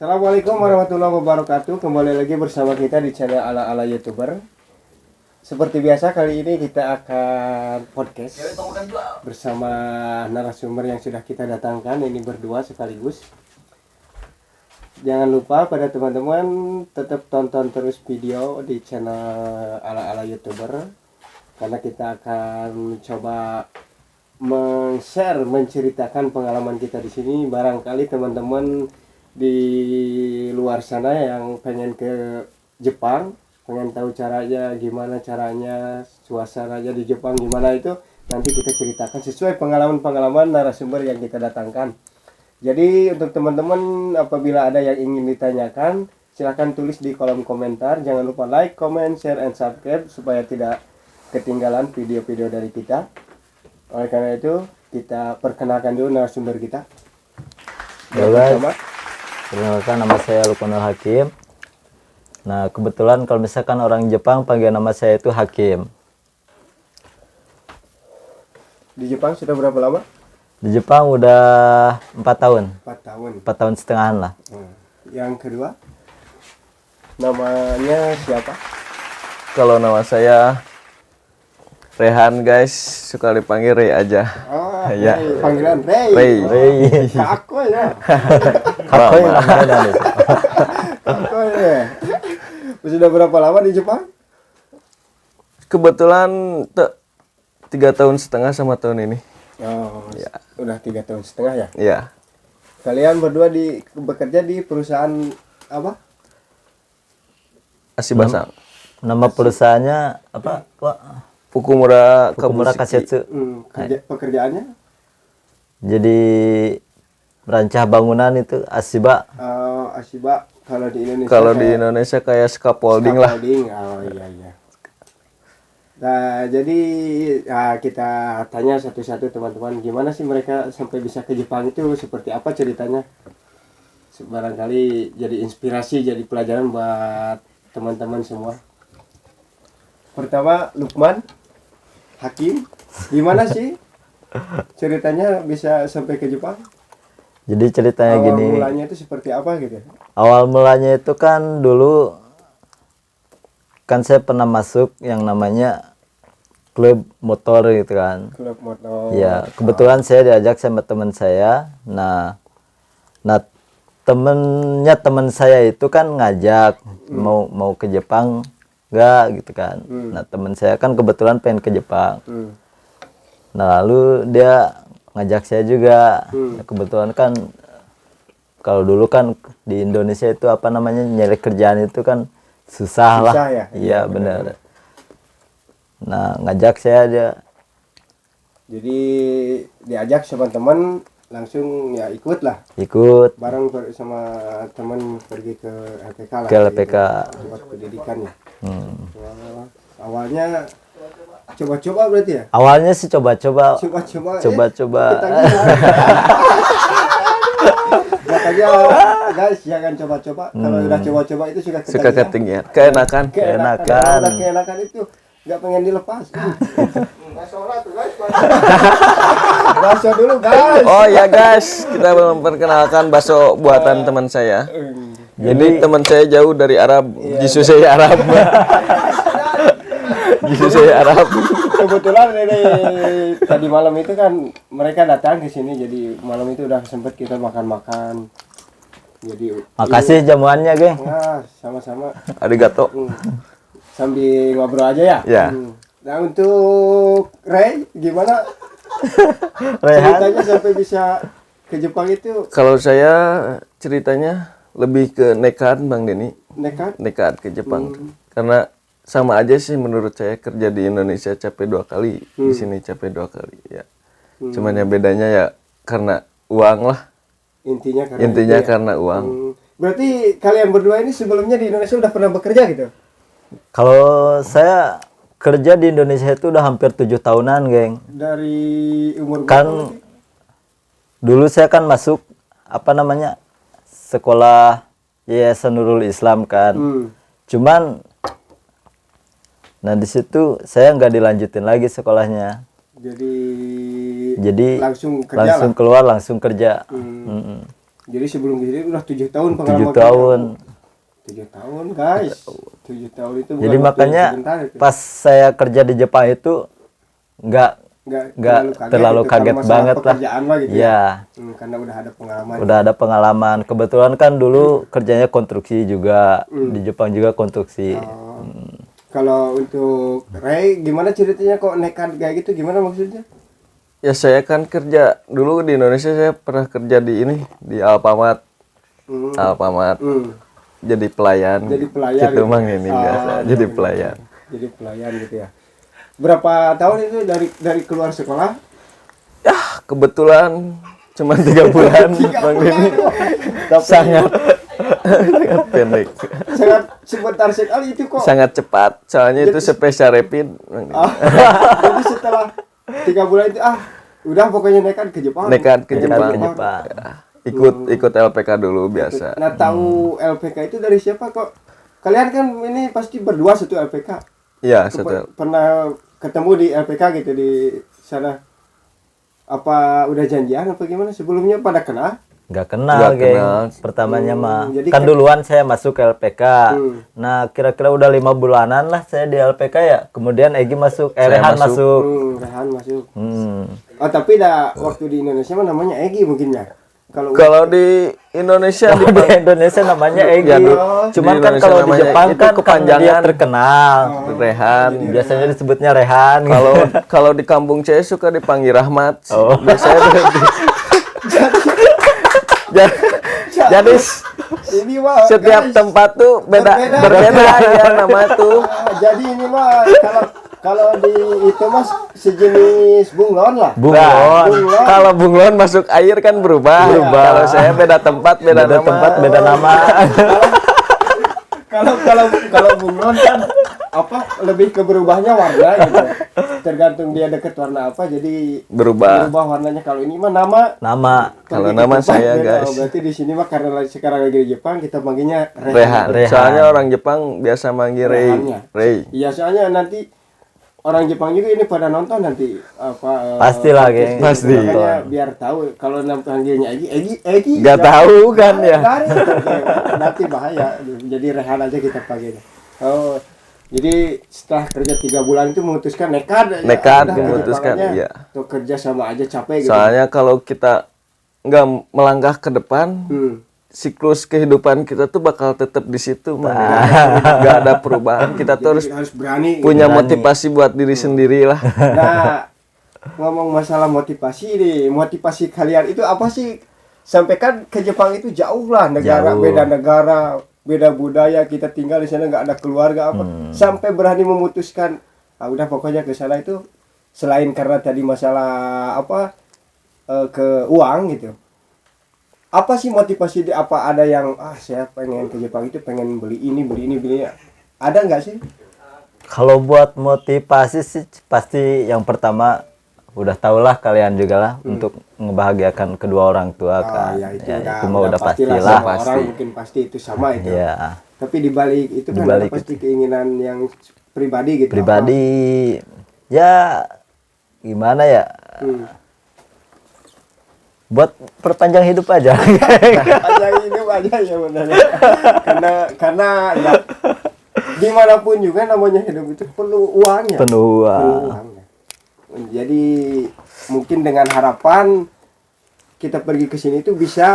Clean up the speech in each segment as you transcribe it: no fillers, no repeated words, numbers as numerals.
Assalamualaikum warahmatullahi wabarakatuh. Kembali lagi bersama kita di channel Ala-Ala YouTuber. Seperti biasa kali ini kita akan podcast bersama narasumber yang sudah kita datangkan. Ini berdua sekaligus. Jangan lupa pada teman-teman tetap tonton terus video di channel Ala-Ala YouTuber, karena kita akan coba men-share, menceritakan pengalaman kita di sini. Barangkali teman-teman di luar sana yang pengen ke Jepang, pengen tahu caranya, gimana caranya, suasananya di Jepang gimana, itu nanti kita ceritakan sesuai pengalaman-pengalaman narasumber yang kita datangkan. Jadi untuk teman-teman apabila ada yang ingin ditanyakan, silahkan tulis di kolom komentar. Jangan lupa like, comment, share, and subscribe supaya tidak ketinggalan video-video dari kita. Oleh karena itu, kita perkenalkan dulu narasumber kita. Perkenalkan, nama saya Lukmanul Hakim. Nah, kebetulan kalau misalkan orang Jepang panggil nama saya itu Hakim. Di Jepang sudah berapa lama? Di Jepang udah 4 tahun. 4 tahun. 4 tahun setengahan lah. Yang kedua, namanya siapa? Kalau nama saya Rehan, guys, suka dipanggil Ray aja. Oh, ya. Panggilan Ray. Aku ya. Aku yang namanya itu. Aku ya. Sudah berapa lama di Jepang? Kebetulan 3 tahun setengah sama tahun ini. Oh, Ya. Udah 3 tahun setengah ya. Iya. Kalian berdua bekerja di perusahaan apa? Asibasa. Nama perusahaannya apa? Wak? Fukumura Fukumura Kabushiki. Kasetsu. Pekerjaannya? Jadi merancang bangunan itu Asiba. Asiba. Kalau di Indonesia. Kalau di Indonesia kayak scaffolding lah. Oh iya. Nah, jadi kita tanya satu-satu teman-teman, gimana sih mereka sampai bisa ke Jepang itu, seperti apa ceritanya? Barangkali jadi inspirasi, jadi pelajaran buat teman-teman semua. Pertama, Lukman Hakim, gimana sih ceritanya bisa sampai ke Jepang? Jadi ceritanya Awal gini. mulanya itu seperti apa gitu? Awal mulanya itu kan dulu kan saya pernah masuk yang namanya klub motor gitu kan. Klub motor. Ya, kebetulan saya diajak sama teman saya. Nah teman saya itu kan ngajak mau ke Jepang enggak gitu kan. Nah, teman saya kan kebetulan pengen ke Jepang. Nah, lalu dia ngajak saya juga. Ya, kebetulan kan kalau dulu kan di Indonesia itu apa namanya, nyari kerjaan itu kan susah lah. Ya? Iya, benar. Nah, ngajak saya dia. Jadi diajak sama teman, langsung ya ikut lah. Ikut Bareng sama teman pergi ke LPK lah. ke LPK. Buat pendidikan ya. Awalnya coba-coba berarti ya? Awalnya sih coba-coba. Coba-coba. Makanya guys, jangan coba-coba. Kalau udah coba-coba itu suka Ketinggian. Keenakan. Udah keenakan itu nggak pengen dilepas. Bakso dulu guys. Oh ya guys, kita belum perkenalkan bakso buatan teman saya. Jadi teman saya jauh dari Arab. Jisu saya Arab. Jisu saya Arab. Kebetulan tadi malam itu kan mereka datang ke sini, jadi malam itu udah sempet kita makan-makan. Jadi Makasih jamuannya, geng. Nah, sama-sama. Arigato. Sambil ngobrol aja ya. Ya. Nah, untuk Ray gimana Rehan. ceritanya sampai bisa ke Jepang itu? Kalau saya ceritanya lebih ke nekat, Bang Denny. Nekat? Ke Jepang. Karena sama aja sih menurut saya, kerja di Indonesia capek 2 kali, di sini capek 2 kali ya. Cuman ya bedanya ya karena uang lah. Intinya Karena uang. Berarti kalian berdua ini sebelumnya di Indonesia udah pernah bekerja gitu? Kalau saya kerja di Indonesia itu udah hampir 7 tahunan, geng. Dari umur Kan berapa? dulu saya kan masuk apa namanya, sekolah Yayasan Nurul Islam kan. Cuman nah di situ saya nggak dilanjutin lagi sekolahnya. Jadi langsung keluar langsung kerja. Jadi sebelum di sini udah 7 tahun 7 pengalaman tahun. 7 tahun guys. 7 tahun itu bukan Jadi waktu makanya sebentar itu. pas saya kerja di Jepang itu nggak terlalu gitu, kaget kalau masalah banget lah. pekerjaan mah gitu Iya. Karena udah ada pengalaman. Udah ada pengalaman. Kebetulan kan dulu kerjanya konstruksi juga di Jepang juga konstruksi. Kalau untuk Ray gimana ceritanya kok nekat kayak gitu, gimana maksudnya? Ya saya kan kerja dulu di Indonesia, saya pernah kerja di ini di Alfamart. Alfamart. Jadi pelayan. Jadi pelayan. Gitu mang ini biasa. Jadi pelayan. Jadi pelayan gitu ya. Berapa tahun itu dari keluar sekolah? Ya kebetulan cuma 3 bulan Bang Denny. Sangat pendek. Sangat sebentar sekali itu kok. Sangat cepat. Soalnya itu spesial rapid. Bang Denny. Jadi setelah 3 bulan itu udah pokoknya nekat ke Jepang. Nekat ke Jepang. Jepang. Ikut LPK dulu biasa. Nah, tahu LPK itu dari siapa kok? Kalian kan ini pasti berdua satu LPK. Iya, satu. Pernah ketemu di LPK gitu di sana. Apa udah janjian apa gimana? Sebelumnya pada kenal? Nggak kenal, Nggak geng. kenal. Pertamanya mah. jadi Kan duluan saya masuk ke LPK. Nah, kira-kira udah 5 bulanan lah saya di LPK ya. Kemudian Egi masuk, Rehan masuk. Rehan masuk. Hmm. Oh, tapi waktu di Indonesia mah namanya Egi mungkin ya. Kalau di Indonesia Di Indonesia namanya Egi. Ya, Cuman di kan Indonesia kalau di namanya Jepang itu kan karena kepanjangan. dia terkenal. Rehan. Biasanya disebutnya Rehan. Kalau di kampung saya suka dipanggil Rahmat. Oh. Biasanya jadi ini mah setiap guys, tempat tuh berbeda ya nama tuh. jadi ini mah kalau di itu mas sejenis bunglon lah. Bunglon. Kalau bunglon masuk air kan berubah. Kalau saya beda tempat beda nama. Beda nama. Kalau bunglon kan lebih ke berubahnya warna gitu. Tergantung dia deket warna apa jadi Berubah. warnanya. Kalau ini mah nama. Kalau nama saya guys. Berarti di sini mah karena sekarang lagi di Jepang kita manggilnya Rehan. Soalnya orang Jepang biasa manggil Ray. Iya, soalnya nanti orang Jepang juga ini pada nonton nanti Pastilah, geng. Pasti. Makanya biar tahu kalau panggilnya Egi. Nggak tahu kan ya. Nanti bahaya. Jadi Rehan aja kita panggilnya. Oh, jadi setelah kerja 3 bulan itu memutuskan nekat memutuskan iya. Tuh kerja sama aja capek gitu. Soalnya kalau kita nggak melangkah ke depan, siklus kehidupan kita tuh bakal tetap di situ, nggak ada perubahan. Kita tuh harus berani. punya motivasi buat diri sendiri lah. Nah, ngomong masalah motivasi nih, motivasi kalian itu apa sih? Sampai kan ke Jepang itu jauh lah, beda negara, beda budaya, kita tinggal di sana nggak ada keluarga apa. Sampai berani memutuskan, udah pokoknya ke sana itu selain karena tadi masalah ke uang gitu. Apa sih motivasi apa ada yang saya pengen ke Jepang itu pengen beli ini ada nggak sih? Kalau buat motivasi sih pasti yang pertama udah tahulah kalian juga lah untuk ngebahagiakan kedua orang tua kan. Ya, itu mah udah pastilah. Orang mungkin pasti itu sama itu. Ya. Tapi dibalik itu kan ada pasti keinginan yang pribadi gitu. Pribadi ya gimana ya? Buat perpanjang hidup aja. Perpanjang hidup aja ya benar. karena ya dimanapun juga namanya hidup itu perlu uangnya. Penuh uang. Jadi mungkin dengan harapan kita pergi ke sini itu bisa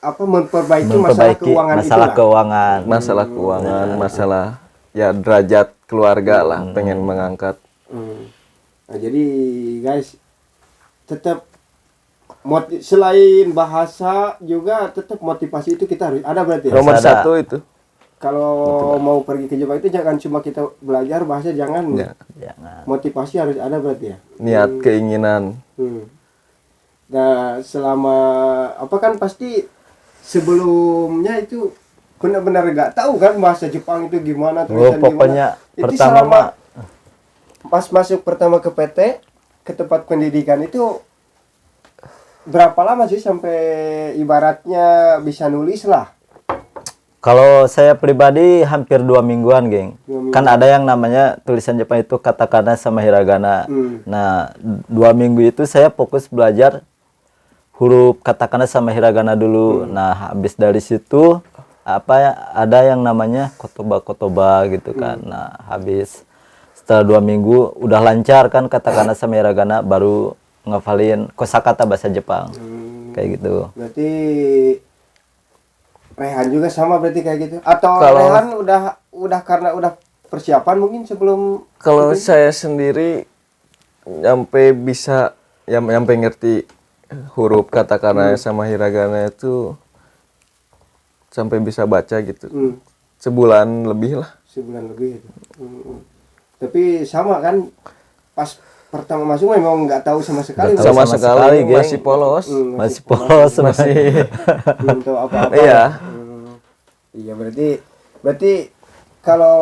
memperbaiki masalah keuangan masalah keuangan, masalah ya derajat keluarga lah, pengen mengangkat. Nah, jadi guys tetap selain bahasa juga tetap motivasi itu kita harus ada berarti ya? Nomor 1 itu. Kalau mau pergi ke Jepang itu jangan cuma kita belajar bahasa, jangan. Motivasi harus ada berarti ya. Niat, keinginan. Nah, selama kan pasti sebelumnya itu benar-benar nggak tahu kan bahasa Jepang itu gimana, tulisan pokoknya gimana. pertama Pas masuk pertama ke PT, ke tempat pendidikan itu berapa lama sih sampai ibaratnya bisa nulis lah? Kalau saya pribadi hampir 2 mingguan, geng. Kan ada yang namanya tulisan Jepang itu katakana sama hiragana. Nah, 2 minggu itu saya fokus belajar huruf katakana sama hiragana dulu. Nah, habis dari situ ada yang namanya kotoba gitu kan. Nah, habis setelah 2 minggu udah lancar kan katakana sama hiragana, baru ngafalin kosakata bahasa Jepang. Kayak gitu. Berarti Rehan juga sama berarti kayak gitu. Atau Kalau- Rehan udah karena udah persiapan mungkin sebelum Kalau saya sendiri nyampe ngerti huruf katakana sama hiragana itu sampai bisa baca gitu. Sebulan lebih lah. sebulan lebih itu. Tapi sama kan pas pertama masuk memang nggak tahu sama sekali. Nggak tahu Sama sama sekali sekali, geng. masih polos. Masih polos, Masih Belum tahu apa-apa. Iya. Iya berarti kalau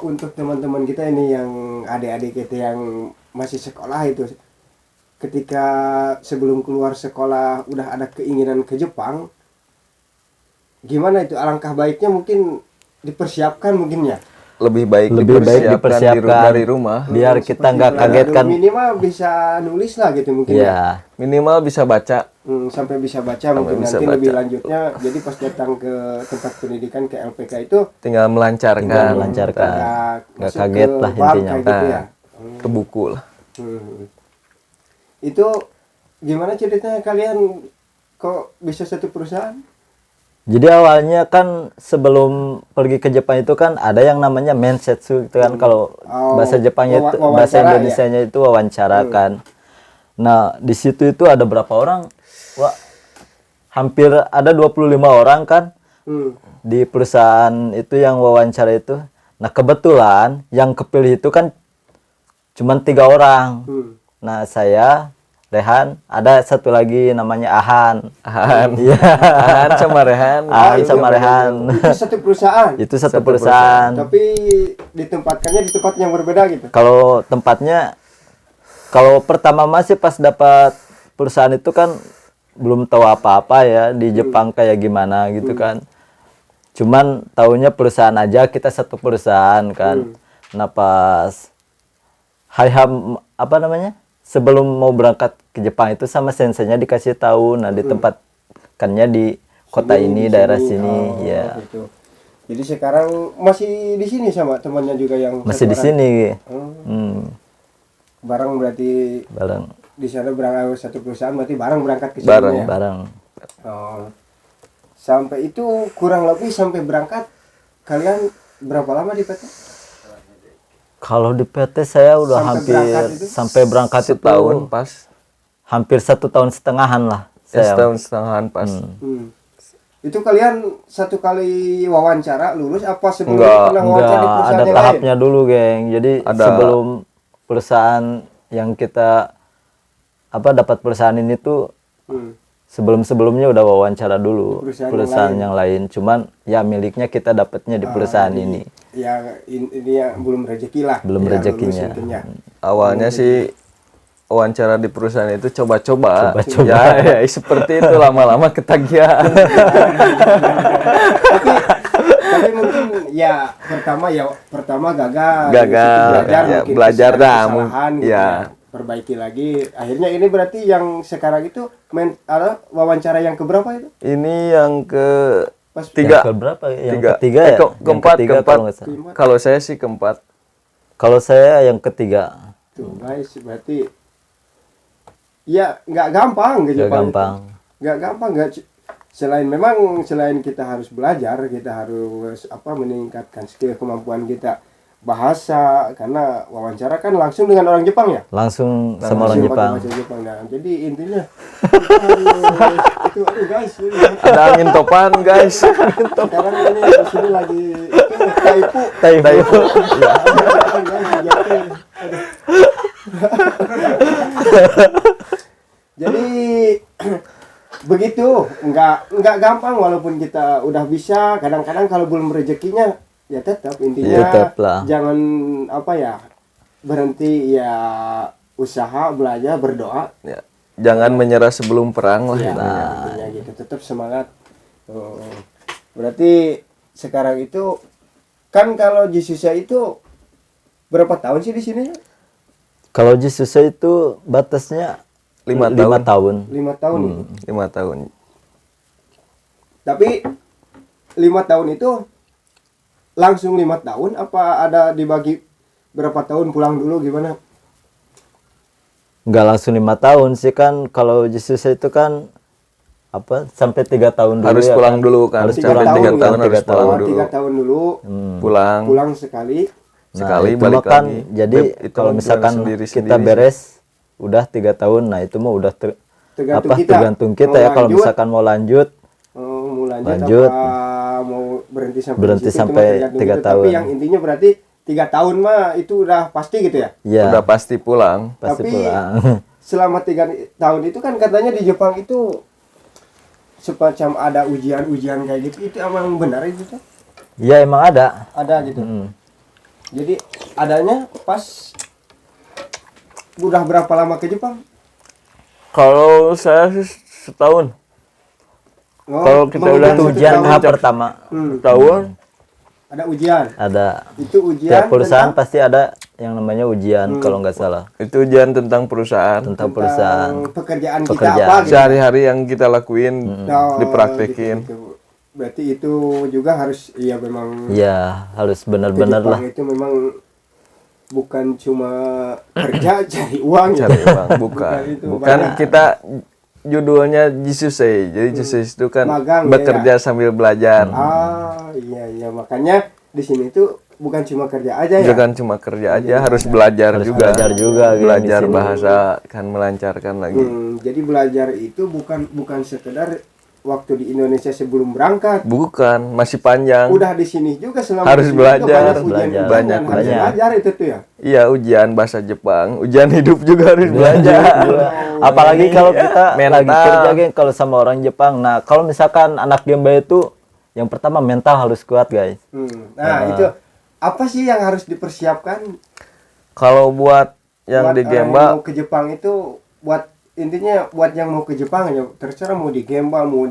untuk teman-teman kita ini yang adik-adik kita yang masih sekolah itu, ketika sebelum keluar sekolah udah ada keinginan ke Jepang, gimana itu? Alangkah baiknya mungkin dipersiapkan mungkin ya. Lebih baik dipersiapkan dari rumah. biar kita nggak Seperti kaget kan. minimal bisa nulis lah gitu mungkin ya. Ya, Minimal bisa baca. Sampai bisa baca mungkin bisa nanti baca. lebih lanjutnya. Jadi pas datang ke tempat pendidikan ke LPK itu Tinggal melancarkan. nggak kaget lah intinya. gitu ya. Ke buku lah. Itu gimana ceritanya kalian kok bisa satu perusahaan? Jadi awalnya kan sebelum pergi ke Jepang itu kan ada yang namanya mensetsu itu kan, kalau bahasa Jepangnya itu bahasa wawancara Indonesianya itu wawancara kan. Nah, di situ itu ada berapa orang? Wah, hampir ada 25 orang kan di perusahaan itu yang wawancara itu. Nah, kebetulan yang kepilih itu kan cuman 3 orang. Nah, saya, Rehan, ada satu lagi namanya Ahan. Iya. Ahan sama Rehan. Ahan sama Rehan. Itu satu perusahaan. Itu satu perusahaan. Tapi ditempatkannya di tempat yang berbeda gitu. Kalau tempatnya, kalau pertama masih pas dapat perusahaan itu kan belum tahu apa-apa ya di Jepang kayak gimana gitu kan. Cuman taunya perusahaan aja, kita satu perusahaan kan. Nah, pas apa namanya? Sebelum mau berangkat ke Jepang itu sama senseinya dikasih tahu, nah ditempatkannya di kota ini, daerah sini, ya. Gitu. Jadi sekarang masih di sini sama temannya juga yang Masih satu di orang? sini. Bareng berarti Bareng, di sana berangkat satu perusahaan berarti bareng berangkat ke sini ya. bareng. Oh. Sampai itu kurang lebih sampai berangkat kalian berapa lama di PT? Kalau di PT saya udah sampai berangkat itu Setahun pas. hampir 1,5 tahun lah saya. Setahun setengahan pas. Itu kalian satu kali wawancara lulus apa sebelum Enggak, pernah wawancara di perusahaan ada yang tahapnya dulu, geng. Jadi sebelum perusahaan yang kita dapat perusahaan ini tuh sebelumnya udah wawancara dulu perusahaan yang lain. Cuman ya miliknya kita dapatnya di perusahaan ini. Ya ini ya belum rezeki lah. Belum ya, rezekinya. lulus intinya. Awalnya sih wawancara di perusahaan itu coba-coba. Coba-coba. Ya, seperti itu lama-lama ketagihan. Tapi mungkin ya pertama gagal. Gagal, Belajar ya, mungkin belajar dah, kesalahan gitu ya. Perbaiki lagi. Akhirnya ini berarti yang sekarang itu wawancara yang keberapa itu? Ini yang ke Pas tiga. Yang keberapa ya? Yang Tiga. ketiga ya? Keempat. kalau nggak salah. Kalau saya sih keempat. Kalau saya yang ketiga. Tuh guys, berarti ya nggak gampang gitu. Nggak gampang. Nggak gampang, selain kita harus belajar, kita harus meningkatkan skill kemampuan kita bahasa, karena wawancara kan langsung dengan orang Jepang ya. Langsung sama orang Langsung Jepang. pakai bahasa Jepang. Nah, jadi intinya kita harus itu guys. Ada angin topan, guys. Sekarang ini di sini lagi itu Taifu. Jadi begitu, nggak gampang walaupun kita udah bisa. Kadang-kadang kalau belum rezekinya ya tetap intinya Tetaplah. jangan berhenti ya, usaha, belajar, berdoa. Ya, jangan menyerah sebelum perang lah. Ya, intinya. intinya gitu, tetap semangat. Berarti sekarang itu kan kalau Jesusnya itu berapa tahun sih di sini? Kalau Jesusnya itu batasnya 5 5 5 tahun. tahun. 5 tahun itu. 5 tahun. Tapi 5 tahun itu langsung 5 tahun apa ada dibagi berapa tahun pulang dulu gimana? Nggak langsung 5 tahun sih kan, kalau Yesus itu kan apa sampai 3 tahun dulu Harus ya pulang kan? dulu kan. Harus Sampai pulang 3 dulu, tahun ya, harus 3 pulang tahun. dulu. 3 tahun dulu Pulang pulang sekali. sekali itu balik mah kan lagi. jadi Itu kalau misalkan kita beres udah 3 tahun, nah itu mah udah tergantung kita Mau ya, kalau lanjut, misalkan mau lanjut mau lanjut lanjut. apa mau berhenti sampai Berhenti di situ, itu sampai mah tergantung 3 kita. tahun. Tapi yang intinya berarti 3 tahun mah itu udah pasti gitu ya. ya udah pasti pulang. pasti Tapi pulang. selama 3 tahun itu kan katanya di Jepang itu semacam ada ujian-ujian kayak gitu, itu emang benar itu tuh? Ya emang ada. Ada gitu. Jadi adanya pas udah berapa lama ke Jepang? Kalau saya sih setahun. Oh, Kalau kita menghitung udah satu Ujian tahun. tahap pertama Setahun. Ada ujian. ada. Itu ujian. Tiap perusahaan tentang- pasti ada yang namanya ujian kalau nggak salah, Itu ujian tentang perusahaan. tentang perusahaan. pekerjaan kita Pekerjaan. apa gitu. Sehari-hari yang kita lakuin Oh, dipraktekin. gitu. Berarti itu juga harus iya memang Ya harus ke benar-benar Jepang lah. itu memang bukan cuma kerja cari uang ya. Cari uang, bukan. itu, Bukan banyak. kita judulnya Jisusei. Jadi Jisusei itu kan Magang, bekerja sambil belajar. Ah, iya makanya di sini tuh bukan cuma kerja aja ya. Bukan cuma kerja aja, harus belajar Harus juga. belajar juga gitu Belajar di sini. bahasa kan melancarkan lagi. Jadi belajar itu bukan sekedar waktu di Indonesia sebelum berangkat. Bukan, masih panjang. Udah di sini juga selama Harus di sini belajar. juga banyak Harus ujian belajar. Banyak, harus banyak. belajar itu tuh ya. Iya, ujian bahasa Jepang, ujian hidup juga harus belajar. Apalagi kalau kita Mental. lagi kerja geng, kalau sama orang Jepang. Nah kalau misalkan anak Gemba itu yang pertama mental harus kuat guys. Nah, itu apa sih yang harus dipersiapkan Kalau buat yang buat di orang yang Gemba, mau ke Jepang itu buat intinya buat yang mau ke Jepang ya terserah mau di Gemba mau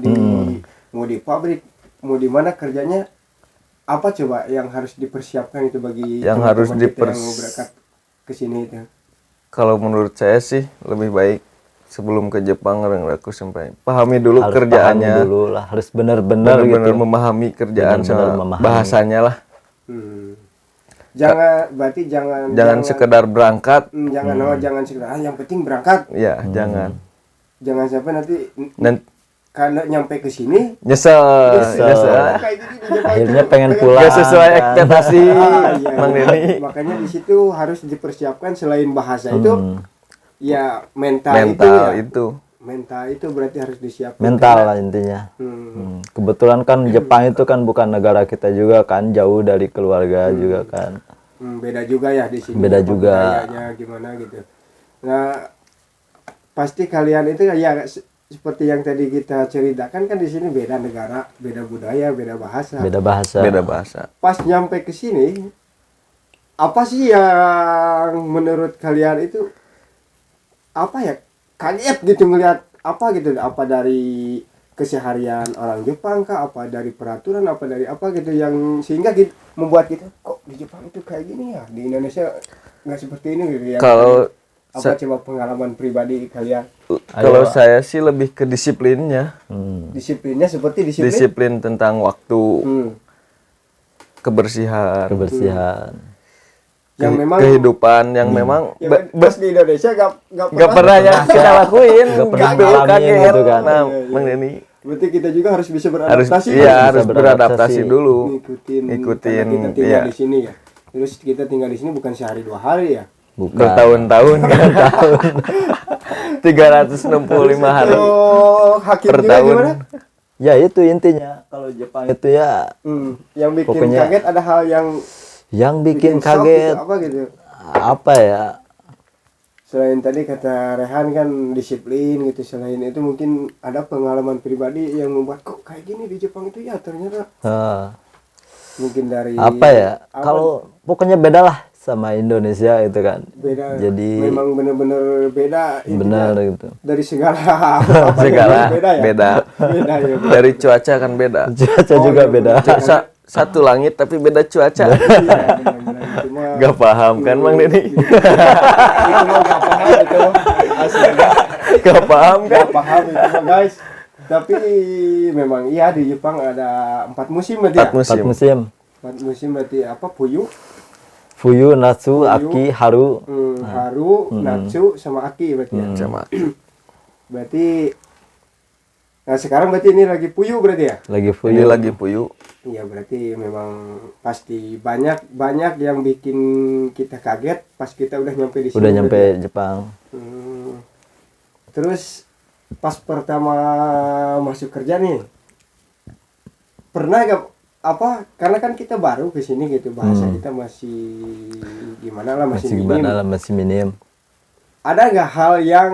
di pabrik mau di mana kerjanya apa coba yang harus dipersiapkan itu bagi Yang harus teman-teman kita yang mau berangkat ke sini itu. kalau menurut saya sih lebih baik sebelum ke Jepang aku sampai pahami dulu Harus kerjaannya, paham dulu lah, harus benar-benar benar-benar gitu. memahami kerjaan Benar-benar sama memahami. bahasanya lah. Berarti jangan Sekedar berangkat, jangan sekedar yang penting berangkat. ya jangan. Jangan sampai nanti Dan karena nyampe ke sini nyesel. kayak gini di Jepang Akhirnya itu, pengen pulang. Gak sesuai kan. ekspektasi, iya. Mang Denny. Makanya di situ harus dipersiapkan selain bahasa itu ya mental, Mental itu itu. mental itu berarti harus disiapkan. Mental lah intinya. Kebetulan kan Jepang itu kan bukan negara kita juga kan, jauh dari keluarga juga kan. Beda juga ya di sini. Beda apa juga. budayanya gimana gitu. Nah, pasti kalian itu ya seperti yang tadi kita ceritakan kan di sini beda negara, beda budaya, beda bahasa. Beda bahasa. Beda bahasa. Pas nyampe ke sini apa sih yang menurut kalian itu apa ya kaget gitu ngelihat apa gitu, apa dari keseharian orang Jepang kah, apa dari peraturan, apa dari apa gitu yang sehingga gitu, membuat kita kok di Jepang itu kayak gini ya, di Indonesia nggak seperti ini gitu ya. Kalau apa coba pengalaman pribadi kalian? Kalau saya sih lebih ke disiplinnya. Disiplinnya seperti disiplin. Disiplin tentang waktu, Hmm. kebersihan, Kebersihan. Yang memang kehidupan yang memang ya, pas di Indonesia nggak pernah yang kita lakuin, Nggak pernah gitu, ngalamin kaget. gitu kan. Nah, Iya, iya. Mang Denny berarti kita juga harus bisa harus beradaptasi. iya Bisa harus beradaptasi beradaptasi. dulu. Ikutin Ikutin, karena kita tinggal iya. di sini ya. Terus kita tinggal di sini bukan sehari 2 hari ya. Bukan. Bertahun-tahun kan. 365 hari Oh, hakim per juga tahun. gimana? Ya itu intinya kalau Jepang itu ya Yang bikin Pokoknya- kaget ada hal yang yang bikin shock kaget gitu, apa gitu. apa ya? Selain tadi kata Rehan kan disiplin gitu, selain itu mungkin ada pengalaman pribadi yang membuat kok kayak gini di Jepang itu ya ternyata mungkin dari Apa ya? Kalau pokoknya beda lah sama Indonesia itu kan. beda. Jadi Memang benar-benar beda intinya. benar gitu. Dari segala apa Segala beda ya. beda. Beda ya. Beda. Dari cuaca kan beda. Cuaca juga iya, beda. Satu langit tapi beda cuaca. Iya, benar-benar. Itu mah Gak paham kan Mang Denny? itu mah gak paham itu asli. Gak paham kan? Nggak paham itu mah, guys. Tapi memang iya di Jepang ada 4 musim berarti ya? 4 musim. 4 musim. 4 musim berarti apa? Fuyu, Fuyu, Natsu, Fuyu. Aki, Haru. Haru, Natsu sama Aki berarti ya. Sama. Berarti nah sekarang berarti ini lagi Fuyu berarti ya? Lagi Ini Fuyu. lagi Puyu. Iya berarti memang pasti banyak yang bikin kita kaget pas kita udah nyampe di sini. Udah nyampe berarti ya? Jepang. Terus pas pertama masuk kerja nih pernah gak apa karena kan kita baru ke sini gitu bahasa kita masih gimana lah masih minim. Gimana lah, masih minim. Ada nggak hal yang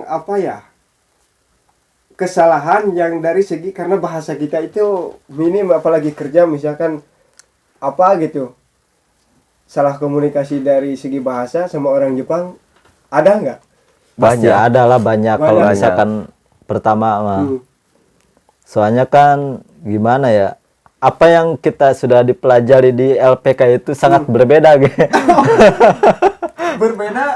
apa ya kesalahan yang dari segi karena bahasa kita itu minim apalagi kerja misalkan apa gitu salah komunikasi dari segi bahasa sama orang Jepang ada nggak? Pasti Banyak. ada lah banyak kalau Banyak. misalkan pertama mah. Soalnya kan gimana ya? Apa yang kita sudah dipelajari di LPK itu sangat berbeda gitu.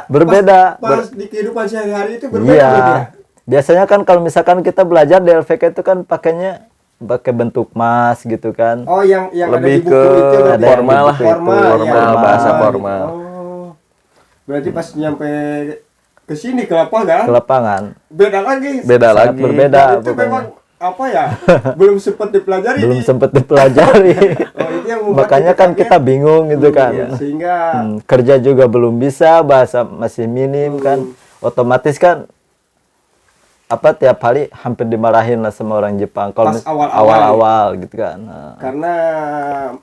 Berbeda. pas di kehidupan sehari-hari itu berbeda Iya. gitu ya? Biasanya kan kalau misalkan kita belajar di LPK itu kan pakainya pakai bentuk mas gitu kan. Oh yang ada di Lebih buku ke itu berarti ya? formal lah, formal, formal, ya. bahasa formal. Oh. Berarti pas nyampe ke sini ke lapangan Ke lapangan. beda lagi. Beda Sangat lagi. berbeda Dan itu pokoknya. memang apa ya? belum sempat dipelajari. Belum nih. sempat dipelajari. Oh, itu yang membuat Makanya kan kaget. kita bingung gitu kan. Sehingga Kerja juga belum bisa, bahasa masih minim kan. Otomatis kan apa tiap hari hampir dimarahin lah sama orang Jepang kalau Pas awal-awal awal-awal gitu kan. Nah, karena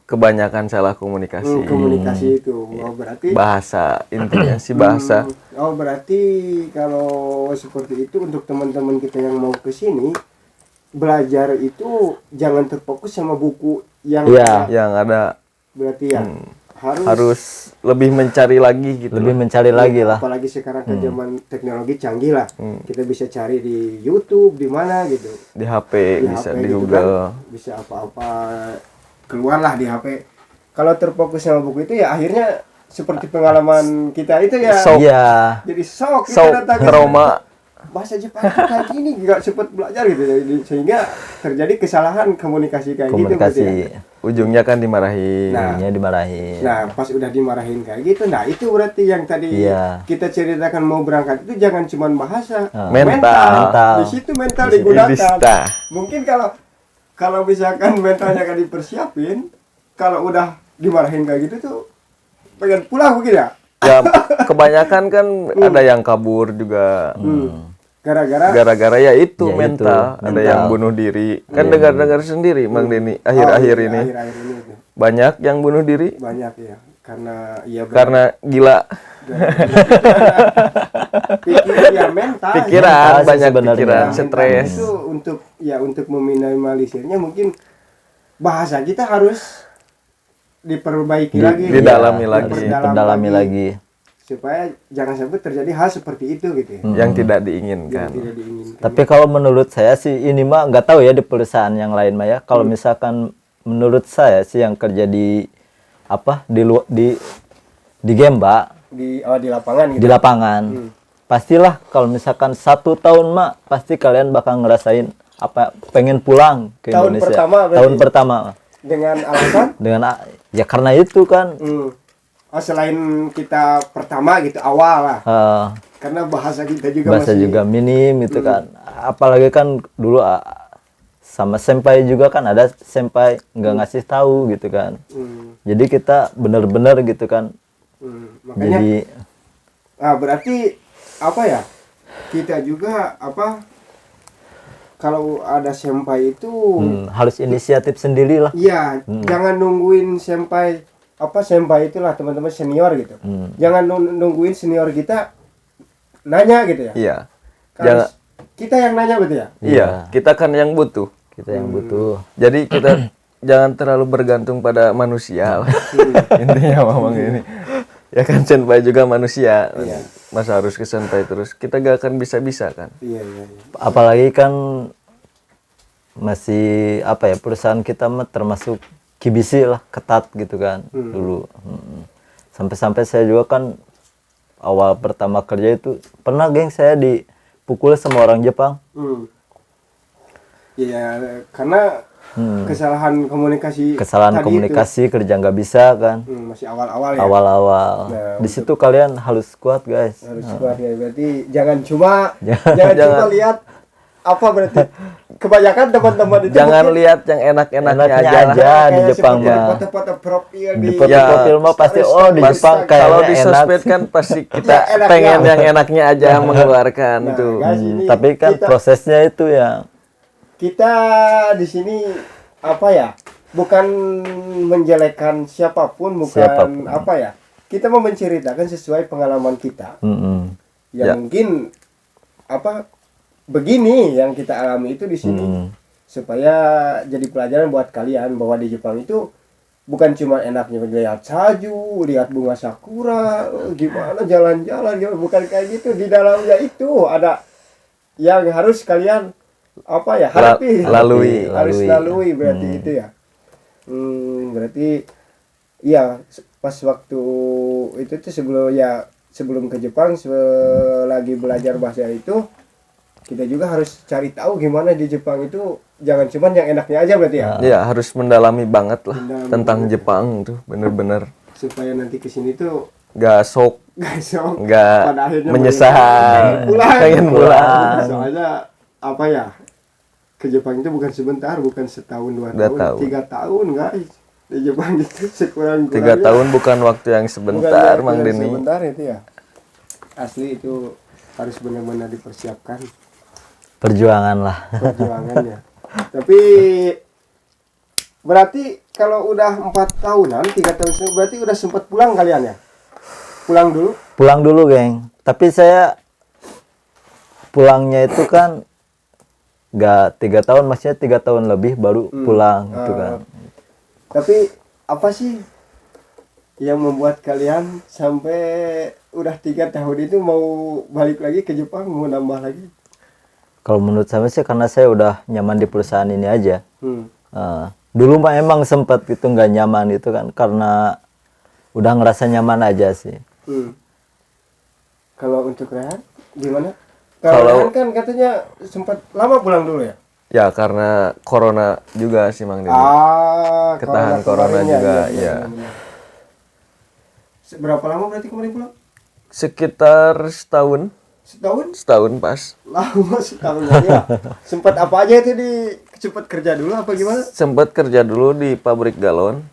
Kebanyakan salah komunikasi. komunikasi itu. Oh, berarti Bahasa intinya sih bahasa. Oh, berarti kalau seperti itu untuk teman-teman kita yang mau ke sini belajar itu jangan terfokus sama buku yang Iya. ada. Yang ada Berarti ya harus lebih mencari lagi gitu. lebih mencari lagi lah. apalagi sekarang kan zaman teknologi canggih lah. Kita bisa cari di YouTube di mana gitu. Di HP, bisa HP di gitu Google. kan, bisa apa-apa keluarlah di HP. Kalau terfokus sama buku itu ya akhirnya seperti pengalaman kita itu ya Sok. Iya. jadi shock So, kita datang ke trauma. bahasa Jepang tuh kayak gini nggak sempat belajar gitu sehingga terjadi kesalahan komunikasi kayak gitu berarti ya. Komunikasi. Ujungnya kan dimarahin. Nah. Nya dimarahin. Nah pas udah dimarahin kayak gitu nah itu berarti yang tadi Iya. kita ceritakan mau berangkat itu jangan cuma bahasa Mental. di situ mental Di digunakan Dista. mungkin kalau misalkan mentalnya kan dipersiapin kalau udah dimarahin kayak gitu tuh pengen pulang mungkin ya Ya, kebanyakan kan ada yang kabur juga. gara-gara Gara-gara ya itu Ya, mental. itu, Ada mental. yang bunuh diri. Kan dengar-dengar sendiri Mang Denny akhir-akhir ini. akhir-akhir ini tuh. Banyak yang bunuh diri Banyak ya karena iya karena gila. ya mental Pikiran, Mental sih banyak sebenarnya. pikiran, Mental stres. itu untuk meminimalisirnya mungkin bahasa kita harus diperbaiki lagi didalami lagi. Diperdalami lagi. supaya jangan sampai terjadi hal seperti itu gitu ya Yang tidak yang diinginkan. tidak diinginkan. Tapi kalau menurut saya sih ini mah nggak tahu ya di perusahaan yang lain mah ya. Kalau misalkan menurut saya sih yang kerja di apa di Gemba di lapangan gitu. di lapangan pastilah kalau misalkan 1 tahun mah pasti kalian bakal ngerasain apa pengen pulang ke Tahun Indonesia. pertama berarti? Tahun pertama Dengan alasan ya karena itu kan selain kita pertama gitu awal lah karena bahasa kita juga bahasa masih juga minim gitu kan. Apalagi kan dulu sama senpai juga kan ada senpai nggak ngasih tahu gitu kan. Jadi kita benar-benar gitu kan. makanya Jadi berarti apa ya kita juga apa kalau ada senpai itu harus inisiatif sendiri lah. iya jangan nungguin senpai itulah teman-teman senior gitu jangan nungguin senior kita nanya gitu ya Iya. Kalau kita yang nanya betul ya Iya, kita kan yang butuh. Kita yang butuh. Jadi kita jangan terlalu bergantung pada manusia lah. Intinya ngomong ini. Ya kan senpai juga manusia. Masa harus ke senpai terus? Kita gak akan bisa-bisa kan. iya Apalagi kan masih apa ya perusahaan kita mah termasuk kibisi lah, ketat gitu kan dulu. Sampai-sampai saya juga kan awal pertama kerja itu pernah geng saya dipukul sama orang Jepang. Iya, karena kesalahan komunikasi. Kesalahan tadi komunikasi, kerja nggak bisa kan. Masih awal-awal ya. Awal-awal. Nah, Di situ kalian harus kuat guys. Harus kuat ya. Berarti jangan cuma Jangan- cuma lihat apa berarti kebanyakan teman-teman itu Jangan mungkin lihat yang enak-enaknya Enaknya aja lah. aja di kayak Jepang seperti mah. foto-foto profil Di di foto-profil mah pasti oh di Pas- Jepang kalau kayaknya di enak. sosmed kan pasti kita Ya, enaknya. pengen yang enaknya aja mengeluarkan Nah, tuh. guys, ini Tapi kan kita- prosesnya itu ya. kita di sini apa ya? Bukan menjelekkan siapapun, bukan Siapapun. apa ya? Kita mau menceritakan sesuai pengalaman kita. Yang Ya. mungkin apa begini yang kita alami itu di sini supaya jadi pelajaran buat kalian bahwa di Jepang itu bukan cuma enaknya lihat salju, lihat bunga sakura, gimana jalan-jalan, bukan kayak gitu. Di dalamnya itu ada yang harus kalian apa ya hadapi, lalui. harus lalui berarti itu ya. Berarti iya pas waktu itu tuh sebelum ke Jepang lagi belajar bahasa itu kita juga harus cari tahu gimana di Jepang itu, jangan cuma yang enaknya aja berarti ya. Ya harus mendalami banget lah Mendalami tentang banget. Jepang tuh bener-bener Supaya nanti ke sini tuh gak sok, sok gak pada akhirnya menyesal, pengen pulang. Soalnya apa ya, ke Jepang itu bukan sebentar, bukan setahun 2 2 tahun, tahun. 3 tahun guys. Di Jepang itu sekurang-kurangnya 3 tahun bukan waktu yang sebentar, bukan Mang waktu yang Denny. sebentar itu ya. Asli itu harus benar-benar dipersiapkan Perjuangan lah. perjuangannya. Tapi berarti kalau udah 4 tahunan, 3 tahun berarti udah sempat pulang kalian ya? Pulang dulu? Pulang dulu, geng. Tapi saya pulangnya itu kan nggak 3 tahun, maksudnya 3 tahun lebih baru pulang gitu kan. Tapi apa sih yang membuat kalian sampai udah 3 tahun itu mau balik lagi ke Jepang, mau nambah lagi? Kalau menurut saya sih karena saya udah nyaman di perusahaan ini aja. Hmm. Dulu mah emang sempat itu nggak nyaman itu kan karena udah ngerasa nyaman aja sih. Kalau untuk Rehan gimana? Kalau- Rehan kan katanya sempat lama pulang dulu ya? Ya karena corona juga sih Mang Denny. Ketahan corona kemarin juga, ya. benar. Berapa lama berarti kemarin pulang? Sekitar setahun pas. Lama setahun ya. Sempat apa aja itu sempat kerja dulu apa gimana? Sempat kerja dulu di pabrik galon.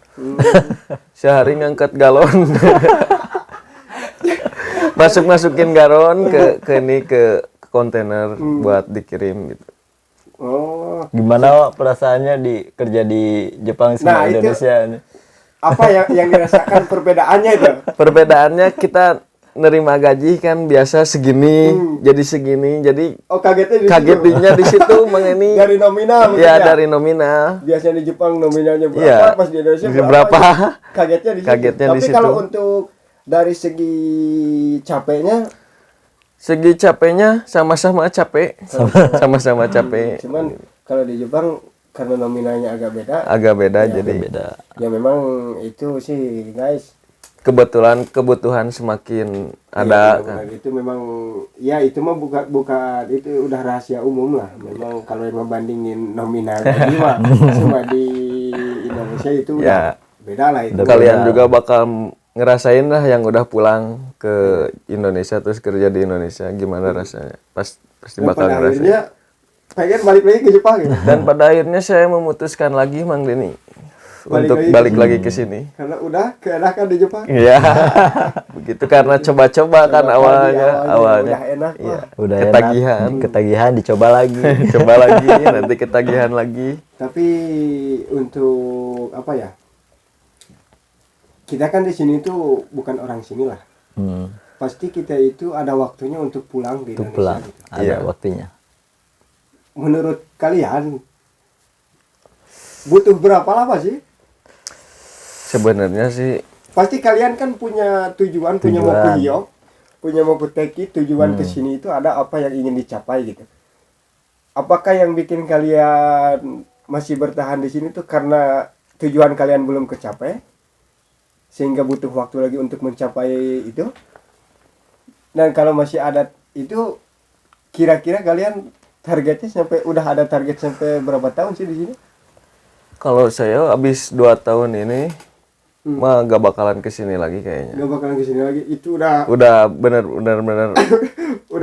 Sehari ngangkat galon. Masukin galon ke kontainer buat dikirim gitu. Oh, Gimana Wak, perasaannya kerja di Jepang sama Nah, itu- Indonesia ini? apa yang dirasakan perbedaannya itu? Perbedaannya kita nerima gaji kan biasa segini, jadi segini, jadi Oh, kagetnya di situ. kagetnya di situ mengenai Dari nominal mungkin ya dari nominal. biasanya di Jepang nominalnya berapa, Iya. pas di Indonesia Berapa? Kagetnya di situ. Kagetnya di Tapi situ. kalau untuk dari segi capeknya, Segi capeknya sama-sama capek. Sama-sama capek. cuman kalau di Jepang karena nominalnya agak beda, Agak beda Ya, jadi Beda. ya memang itu sih guys. kebetulan kebutuhan semakin ada Iya, kan. itu memang ya itu mah bukan itu udah rahasia umum lah. Memang kalau yang ngebandingin nominal tadi mah sama di Indonesia itu Ya. udah beda lah itu. Kalian juga bakal ngerasain lah yang udah pulang ke Indonesia terus kerja di Indonesia gimana rasanya. Pasti Dan bakal pada ngerasain. akhirnya pengen balik lagi ke Jepang gitu. Dan pada akhirnya saya memutuskan lagi Mang Denny untuk lagi balik lagi ke sini. Karena udah keenakan di Jepang. Iya. Begitu karena coba-coba kan Coba awalnya. udah enak Iya. lah. Udah Ketagihan. enak, ketagihan dicoba lagi. Coba lagi nanti ketagihan lagi. Tapi untuk apa ya? Kita kan di sini tuh bukan orang sini lah. Pasti kita itu ada waktunya untuk pulang di Untuk Indonesia. pulang Gitu. ada Iya. waktunya. Menurut kalian butuh berapa lama sih? Sebenarnya sih Pasti kalian kan punya tujuan, punya mau ke Hio, punya mau ke Teki, tujuan ke sini itu ada apa yang ingin dicapai gitu. Apakah yang bikin kalian masih bertahan di sini tuh karena tujuan kalian belum kecapai sehingga butuh waktu lagi untuk mencapai itu? Dan kalau masih ada itu kira-kira kalian targetnya sampai udah ada target sampai berapa tahun sih di sini? Kalau saya habis 2 tahun ini mah gak bakalan kesini lagi kayaknya. Gak bakalan kesini lagi. Itu udah Udah bener udah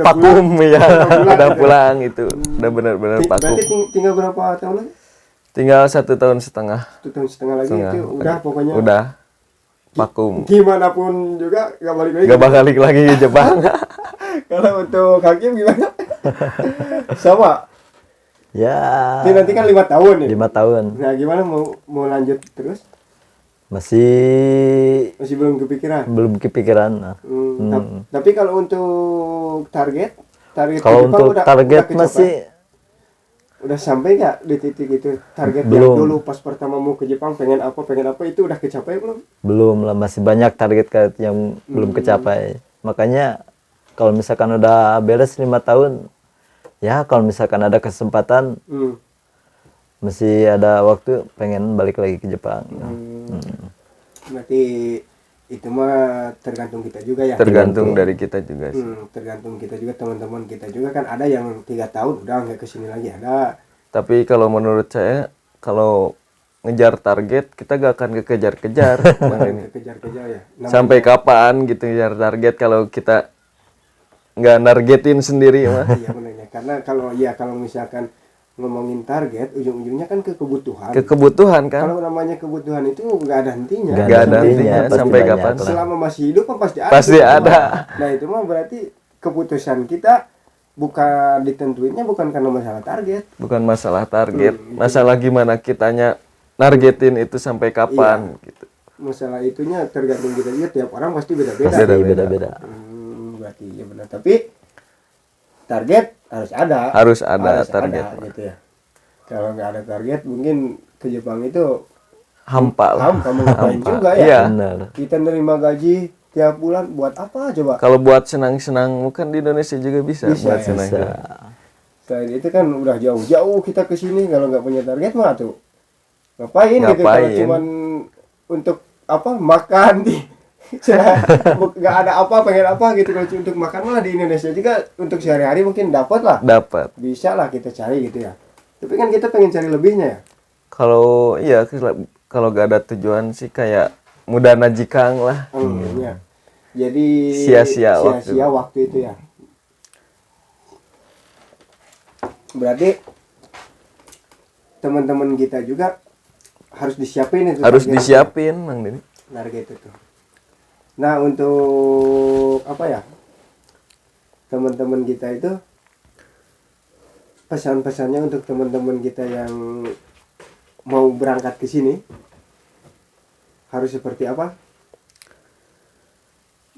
vakum ya. pulang, Udah gitu. pulang itu. Udah bener-bener vakum. Berarti tinggal berapa tahun lagi? Tinggal 1 tahun setengah. 1 tahun setengah lagi Setengah. itu udah pokoknya. Udah vakum. Gimana pun juga gak balik lagi. Gak balik lagi ke Jepang. Kalau untuk Hakim gimana? Sama. Ya Ini nanti kan 5 tahun ya. 5 tahun. Nah gimana mau lanjut terus? Masih Masih belum kepikiran. belum kepikiran. Nah. Tapi kalau untuk target Kalau ke Jepang untuk target kecapai? masih Udah sampai nggak di titik itu target Belum. yang dulu pas pertama mau ke Jepang pengen apa itu udah kecapai belum? belum lah, masih banyak target yang belum kecapai. Makanya kalau misalkan udah beres 5 tahun, ya kalau misalkan ada kesempatan masih ada waktu pengen balik lagi ke Jepang. Berarti itu mah tergantung kita juga ya. Tergantung dari kita juga sih. Tergantung kita juga, teman-teman kita juga kan ada yang 3 tahun udah nggak kesini lagi ada. Tapi kalau menurut saya kalau ngejar target kita gak akan kekejar-kejar Bang ini. Kejar-kejar ya. Sampai kapan gitu ngejar target kalau kita nggak nargetin sendiri mah. Iya benar ya. Karena kalau misalkan ngomongin target ujung-ujungnya kan ke kebutuhan. Ke kebutuhan kan. Kalau namanya kebutuhan itu nggak ada hentinya. Nggak ada hentinya, pasti sampai banyak kapan. lah. Selama masih hidup kan pasti ada. Pasti ada. Nah itu mah berarti keputusan kita bukan ditentuinnya bukan karena masalah target. Bukan masalah target, masalah gimana kitanya nargetin itu sampai kapan gitu. Masalah itunya tergantung kita juga, tiap orang pasti beda-beda. Pasti beda-beda. Berarti ya benar. Tapi target harus ada. Harus ada target. Gitu ya. Kalau nggak ada target mungkin ke Jepang itu Hampa lah. hampa mau ngapain Hampa. juga ya. Iya. Benar. Kita nerima gaji tiap bulan buat apa coba? Kalau buat senang-senang bukan di Indonesia juga bisa, Bisa, buat ya. senang. Bisa. Selain itu kan udah jauh-jauh kita ke sini, kalau nggak punya target mah tuh ngapain gitu kalau Ngapain? cuman untuk apa makan di nggak ada apa pengen apa gitu. Kalau untuk makan malah di Indonesia juga untuk sehari-hari mungkin dapat lah, Dapat. bisa lah kita cari gitu ya. Tapi kan kita pengen cari lebihnya ya. Kalau iya kalau gak ada tujuan sih kayak mudah najikang lah. Ya. Jadi Sia-sia waktu itu ya. Berarti teman-teman kita juga harus disiapin itu. Harus target. disiapin, Mang Deni. Target itu. Nah untuk apa ya, teman-teman kita itu pesan-pesannya untuk teman-teman kita yang mau berangkat ke sini harus seperti apa?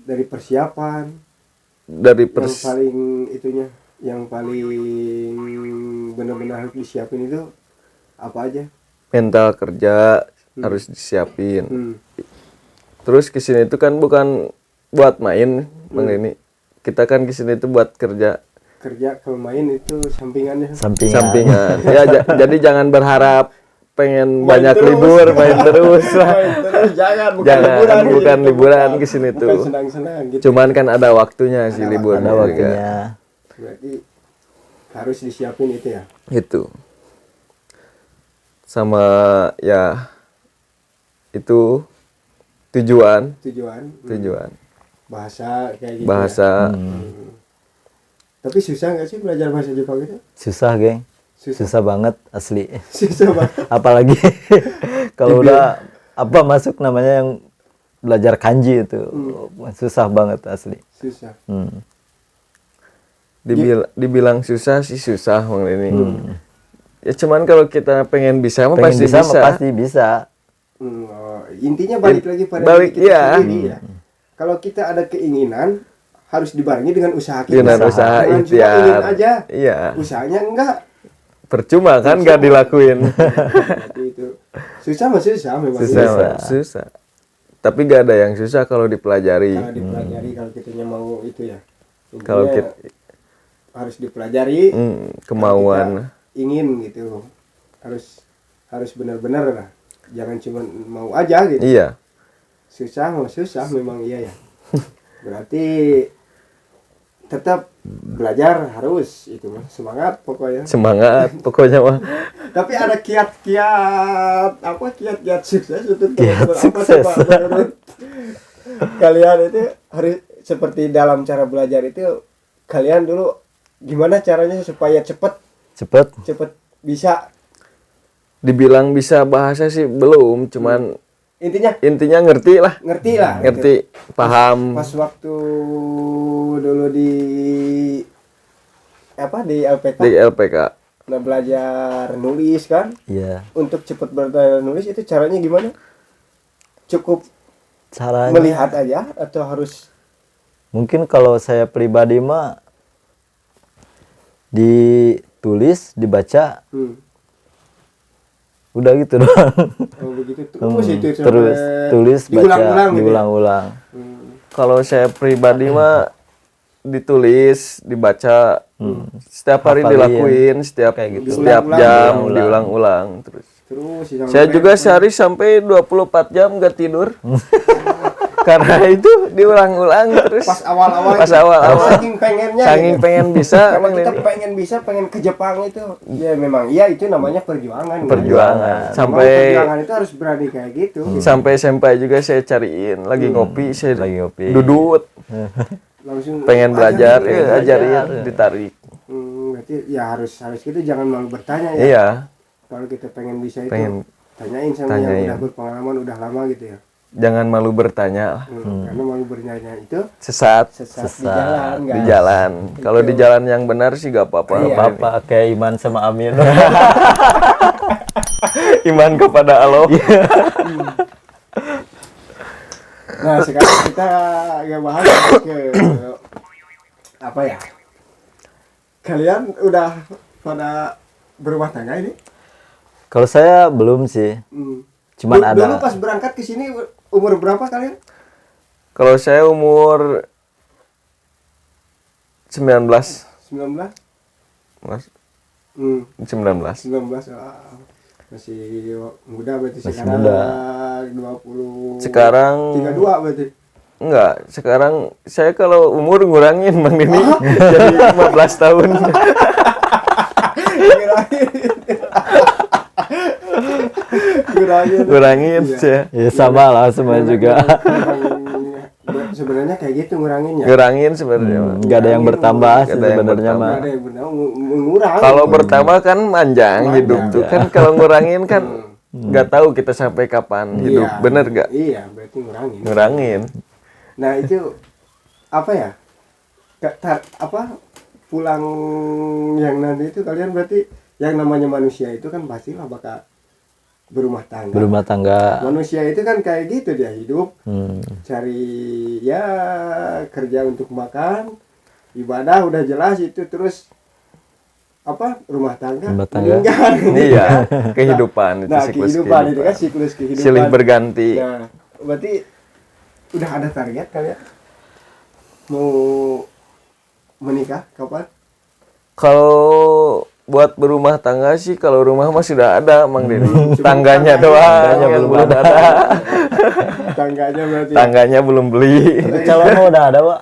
Dari persiapan Dari yang paling itunya, yang paling benar-benar harus disiapin itu apa aja? mental kerja harus disiapin. Terus kesini itu kan bukan buat main, Bang Deni. Kita kan kesini itu buat kerja. Kalau main itu sampingannya. Sampingan. Ya jadi jangan berharap pengen Main banyak terus. libur, main terus lah. Main terus, jangan Bukan gitu. liburan kesini Bukan tuh. senang-senang gitu. Cuman kan ada waktunya sih liburnya. Ada juga. waktunya. Berarti harus disiapin itu ya. Itu. Sama ya itu tujuan. Bahasa kayak gitu. Bahasa. Tapi susah nggak sih belajar bahasa Jepang itu? Susah, geng. Susah. Susah banget asli. Susah banget. Apalagi kalau udah apa masuk namanya yang belajar kanji itu susah banget asli. Susah. Dibilang susah sih susah Bang Deni. Ya cuman kalau kita pengen bisa mah Pengen pasti bisa, bisa. mah pasti bisa. Intinya balik lagi pada Balik, diri kita iya. sendiri ya. Kalau kita ada keinginan harus dibarengi dengan usaha kita. Dengan usaha Jangan cuma ikhtiar. ingin aja. Iya. Usahanya enggak. Percuma kan nggak dilakuin. Berarti itu susah memang. Susah. Tapi gak ada yang susah kalau dipelajari. Kalau dipelajari, kalau kitanya mau itu ya. Intinya Kalau kita harus dipelajari. kemauan. Kita ingin gitu. Harus benar-benar lah. Jangan cuma mau aja gitu. Iya. Susah memang iya ya. Berarti tetap belajar harus itu mah semangat pokoknya. Semangat pokoknya mah. Tapi ada kiat-kiat sukses untuk Kiat teman-teman sukses. apa Pak, menurut kalian itu harus seperti dalam cara belajar itu kalian dulu gimana caranya supaya cepet bisa Dibilang bisa bahasa sih belum, cuman intinya ngerti lah. Ngerti, Paham. pas waktu dulu di LPK Di LPK. nah belajar nulis kan Iya. untuk cepat belajar nulis itu caranya gimana? Cukup Caranya melihat aja atau harus mungkin kalau saya pribadi mah ditulis, dibaca, udah gitu doang. begitu terus itu sampai Terus tulis, baca, diulang-ulang gitu ya? diulang-ulang. Kalau saya pribadi mah ditulis, dibaca, setiap hari Hafalin. dilakuin, setiap Kayak gitu. setiap Diulang-ulang. jam Diulang-ulang. diulang-ulang terus. Terus Saya juga sehari sampai 24 jam gak tidur. Karena itu diulang-ulang terus. pas awal-awal Pas awal-awal. saking pengennya Saking gitu. pengen bisa, Karena Bang kita Denny. pengen ke Jepang itu ya memang iya itu namanya perjuangan Perjuangan. Memang Sampai perjuangan itu harus berani kayak gitu. sampai SMP juga saya cariin lagi ngopi, saya Lagi ngopi. dudut Langsung pengen belajar, ajarin, ya, ajarin, ditarik. berarti ya harus gitu jangan malu bertanya ya. Iya, Kalau kita pengen bisa itu Pengen tanyain sama yang tanyain. udah berpengalaman udah lama gitu ya. jangan malu bertanya lah. Karena malu bertanya itu Sesat sesat di Sesat. jalan di guys. jalan. Kalau di jalan yang benar sih gak apa-apa. Iya. Apa kayak Iman sama Amin. Iman kepada Allah. Nah sekarang kita agak bahas ke apa ya? Kalian udah pada berumah tangga ini? Kalau saya belum sih. Cuman ada. Dulu pas berangkat ke sini umur berapa kalian? Kalau saya umur 19. 19? Mas, Hmm, 19. 19. Masih muda berarti Masih sekarang muda. 20. Sekarang 32 berarti. enggak, sekarang saya kalau umur ngurangin Bang Denny jadi 15 tahun. Ngurangin Iya. saya. Ya sama lah semua juga. Sebenarnya kayak gitu ngurangin ya. Ngurangin sebenarnya. Bang. Nggak ada yang bertambah Nggak sih ada yang sebenarnya bertambah. mah. Ada yang benar mengurang. Kalau bertambah kan panjang hidup tuh kan, kalau ngurangin kan nggak tahu kita sampai kapan hidup, Iya, bener gak? Iya, berarti ngurangin. Ngurangin. Nah, itu apa ya? Apa pulang yang nanti itu kalian berarti yang namanya manusia itu kan pastilah bakal berumah tangga. Berumah tangga. Manusia itu kan kayak gitu dia hidup, cari ya kerja untuk makan, ibadah udah jelas itu terus apa rumah tangga, meninggal. Iya, kehidupan itu Nah, siklus kehidupan itu kan siklus kehidupan. silih berganti. Nah, berarti udah ada target kalian mau menikah kapan? Kalau buat berumah tangga sih, kalau rumah mah sudah ada, Mang Denny. Tangganya doang Tangganya yang belum belum ada. ada. Tangganya berarti. Tangganya belum beli. Calon mah udah ada, Pak.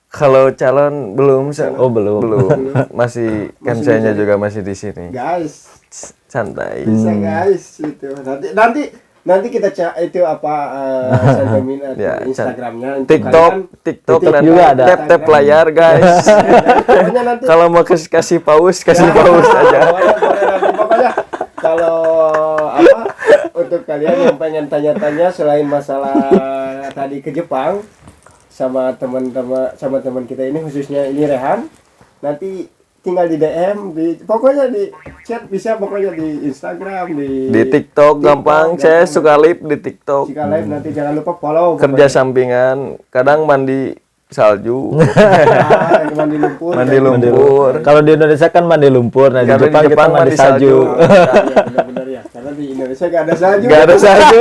Kalau calon belum, Oh, belum. Masih kan sayanya juga masih di sini. Guys, Santai. bisa guys itu. Nanti kita itu apa cantumin Ya, Instagramnya untuk TikTok TikTok nanti juga ada. tap layar guys. Pokoknya nanti Kalau mau kasih paus aja. pokoknya kalau apa untuk kalian yang pengen tanya-tanya selain masalah tadi ke Jepang sama teman kita ini khususnya ini Rehan, nanti tinggal di DM pokoknya di chat bisa pokoknya di Instagram Di TikTok gampang, saya suka live di TikTok. jika live nanti jangan lupa follow Kerja sampingan, kadang mandi salju, mandi lumpur mandi lumpur. Kalau di Indonesia kan mandi lumpur, nah di Kalau di Jepang kita Jepang mandi mandi salju. salju. ya benar-benar ya karena di Indonesia gak ada salju Gak ada salju.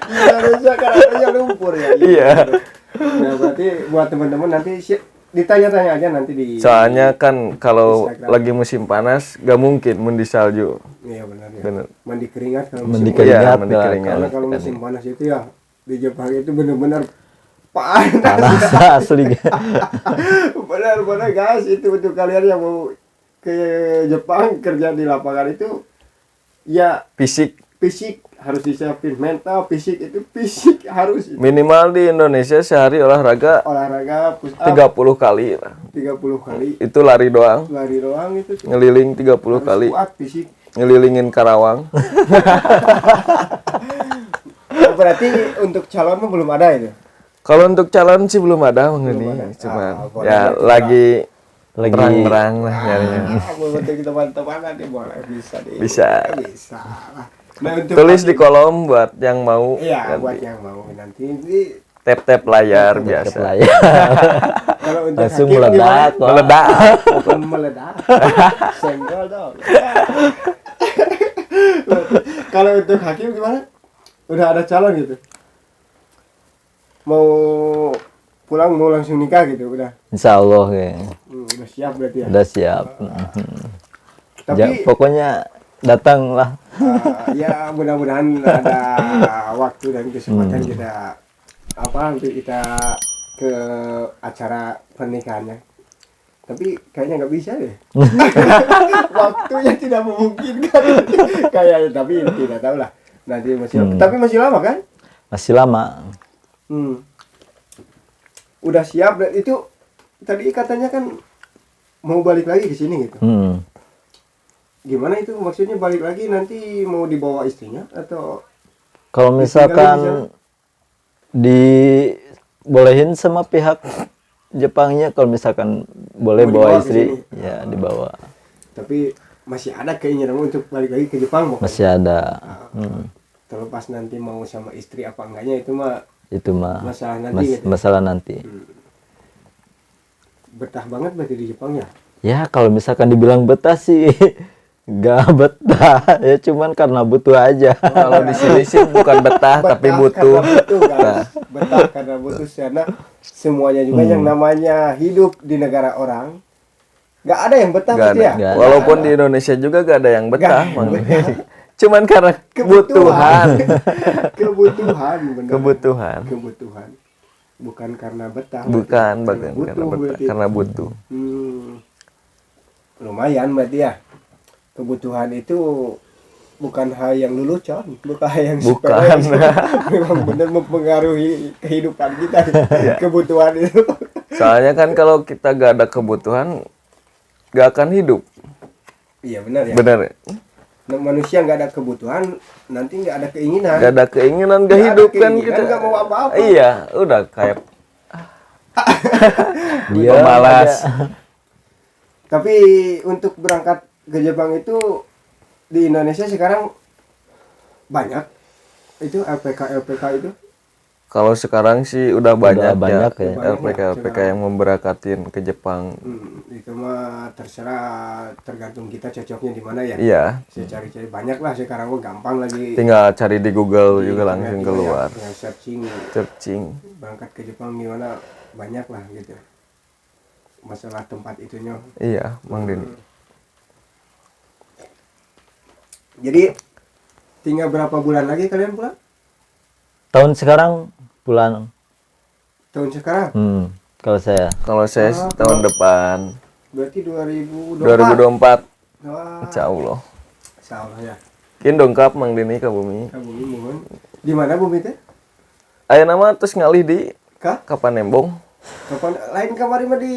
di Indonesia kan adanya lumpur ya Iya. nah berarti buat teman-teman nanti ditanya-tanya aja nanti di Soalnya kan kalau Instagram. lagi musim panas gak mungkin mandi salju. iya benar ya Bener. mandi keringat kalau Mandi musim panas. keringat, Iya, mandi lah. keringat. Karena kalau musim panas itu ya di Jepang itu benar-benar panas asli. Benar-benar guys, itu untuk kalian yang mau ke Jepang kerja di lapangan itu ya Fisik harus disiapin, mental, fisik harus minimal di Indonesia sehari olahraga olahraga push up 30 kali lah. 30 kali, Itu lari doang, itu ngeliling 30 harus kali, kuat fisik. ngelilingin Karawang. Berarti untuk calon mah belum ada itu. Kalau untuk calon sih belum ada Mang Belum ini, ada. cuman Boleh ya kita- lagi Lagi terang-terang lah nyarinya. Untuk teman-teman nanti boleh bisa deh. Bisa. Bisa. Nah, untuk Tulis di kolom buat yang mau. Iya, nanti. buat yang mau nanti. Ini Tap-tap layar biasa. layar. kalau untuk Langsung Hakim meledak. gimana? Wah. Meledak. Bukan meledak. Senggol dong. Kalau untuk Hakim gimana? Udah ada calon gitu? Mau pulang mau langsung nikah gitu udah? Insya Allah kayaknya. Udah siap berarti ya? Udah siap. Tapi Pokoknya datanglah. ya mudah-mudahan ada waktu dan kesempatan kita untuk kita ke acara pernikahannya. Tapi kayaknya nggak bisa deh. Waktunya tidak memungkinkan. Kayaknya, tapi tidak tahu lah. Nanti tapi masih lama kan? Masih lama. Udah siap dan itu tadi katanya kan mau balik lagi ke sini gitu. Gimana itu maksudnya balik lagi nanti mau dibawa istrinya atau Kalau misalkan dibolehin sama pihak Jepangnya, kalau misalkan boleh Mau bawa dibawa ke istri, sini? ya dibawa. tapi masih ada keinginan untuk balik lagi ke Jepang pokoknya? Masih ada. Terlepas nanti mau sama istri apa enggaknya itu mah Itu mah masalah nanti gitu. masalah nanti. Betah banget berarti di Jepang ya? Ya kalau misalkan dibilang betah sih nggak betah, ya cuman karena butuh aja. Kalau di sini sih bukan betah tapi butuh. Karena butuh guys. Betah karena butuh karena semuanya juga yang namanya hidup di negara orang nggak ada yang betah Nggak gitu ada. ya? Nggak ada. Walaupun di Indonesia juga gak ada yang betah, Nggak Mang. betah. Cuman karena kebutuhan. Bener. Kebutuhan. Bukan karena betah. Bukan, berarti. bukan karena betah, berarti. karena butuh. Lumayan berarti ya. Kebutuhan itu bukan hal yang lelucon, bukan hal yang Bukan. sepele. Memang benar mempengaruhi kehidupan kita. Kebutuhan itu. Soalnya kan kalau kita gak ada kebutuhan, gak akan hidup. Iya benar ya. Bener. Nah, manusia nggak ada kebutuhan, nanti nggak ada keinginan. Gak ada keinginan, gak Nggak ada hidup kan keinginan, kita. nggak mau apa-apa. Iya, udah kayak Dia pemalas. Tapi untuk berangkat ke Jepang itu di Indonesia sekarang banyak itu LPK itu. Kalau sekarang sih udah banyak, banyak ya. LPK yang memberangkatin ke Jepang. Itu mah terserah tergantung kita cocoknya di mana ya. Iya, Saya cari-cari banyak lah sekarang mah gampang lagi. tinggal cari di Google juga Internet langsung juga keluar. Yang Searching. berangkat ke Jepang gimana banyak lah gitu. Masalah tempat itunya. Iya, Mang Deni. Jadi tinggal berapa bulan lagi kalian pulang? tahun sekarang bulan. Tahun sekarang? Kalau saya Kalau saya sih tahun depan Berarti 2024. 2024, Wah, insya Allah. insya Allah ya. Kin dongkap Mang Deni ke bumi. Kamu ini mohon. Di mana bumi teh? Aya nama terus ngalih di Kah? Kapanembong. Kapan lain kamari mah di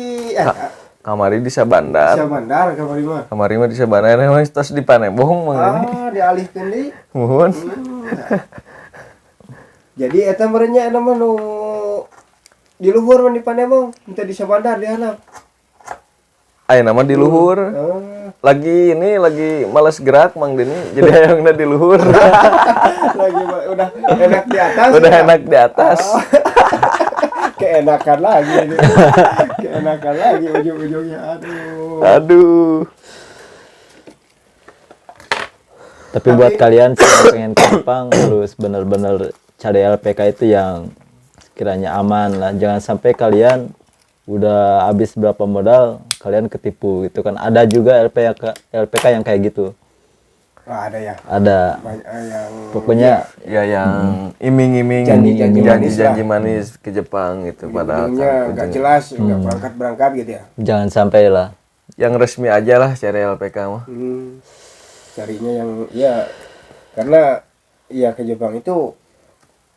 Kamari di Sabandar. Siapa Bandar kamari mah? Kamari mah di Sabandar, emang terus di Panembong Mang Deni. Dialihkeun deui. Muhun. Jadi eta merenya eta mah nu di luhur mah di Panembong, minta di Sabandar di handap. Aya nama di luhur. Lagi malas gerak Mang Deni, jadi hayangna di luhur. Lagi udah enak di atas. Udah ya? enak di atas. Keenakan lagi. Keenakan lagi ujung-ujungnya aduh. Aduh. tapi buat kalian sih yang pengen ke Jepang harus benar-benar cari LPK itu yang kiranya aman lah, jangan sampai kalian udah habis berapa modal kalian ketipu gitu kan. Ada juga LPK yang kayak gitu. ada ya. Ada. Banyak yang Pokoknya Ya yang iming-iming janji manis ke Jepang gitu padahal ujungnya nggak jelas, nggak berangkat gitu ya. jangan sampai lah. yang resmi aja lah cari LPK mah. Carinya yang ya karena ya ke Jepang itu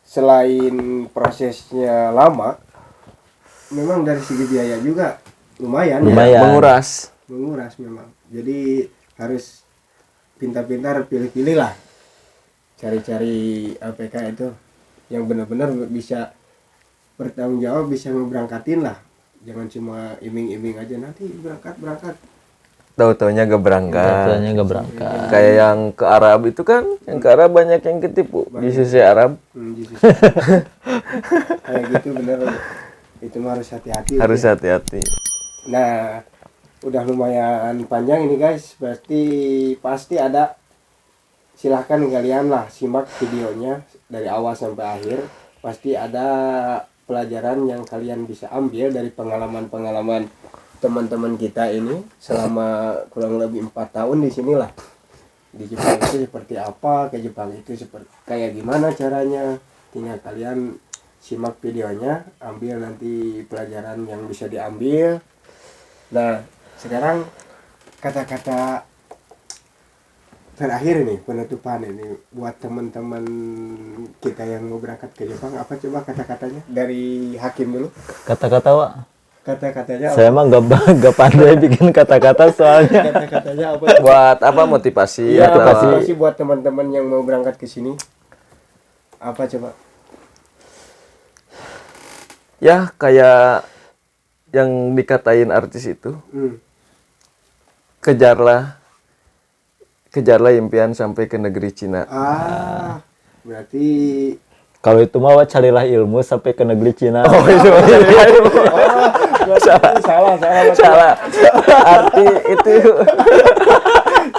selain prosesnya lama, memang dari segi biaya juga lumayan. Lumayan. Menguras. Memang. Jadi harus pintar-pintar pilih-pilih lah. Cari-cari LPK itu yang benar-benar bisa bertanggung jawab, bisa ngeberangkatin lah. Jangan cuma iming-iming aja nanti berangkat. Tahu-taunya gak berangkat. Soalnya nggak berangkat. Kayak yang ke Arab itu kan, yang ke Arab banyak yang ketipu di sisi Arab. Kayak gitu bener. Itu mah harus hati-hati. Harus hati-hati. Nah, udah lumayan panjang ini guys. Pasti ada. Silahkan kalian lah simak videonya dari awal sampai akhir. Pasti ada pelajaran yang kalian bisa ambil dari pengalaman-pengalaman teman-teman kita ini selama kurang lebih 4 tahun di sinilah. Di Jepang itu seperti apa, ke Jepang itu seperti kayak gimana caranya. Tinggal kalian simak videonya, ambil nanti pelajaran yang bisa diambil. Nah, sekarang kata-kata terakhir nih, penutupan ini buat teman-teman kita yang mau berangkat ke Jepang, apa coba kata-katanya dari Hakim dulu? Kata-kata Wak. Kata-katanya Saya mah nggak pandai bikin kata-kata soalnya. Kata-katanya apa? Buat apa motivasi? Iya, atau- motivasi buat teman-teman yang mau berangkat ke sini. Apa coba? Ya kayak yang dikatain artis itu, kejarlah impian sampai ke negeri Cina. Berarti Kalau itu mah Wak, carilah ilmu sampai ke negeri Cina. Oh itu salah. Arti itu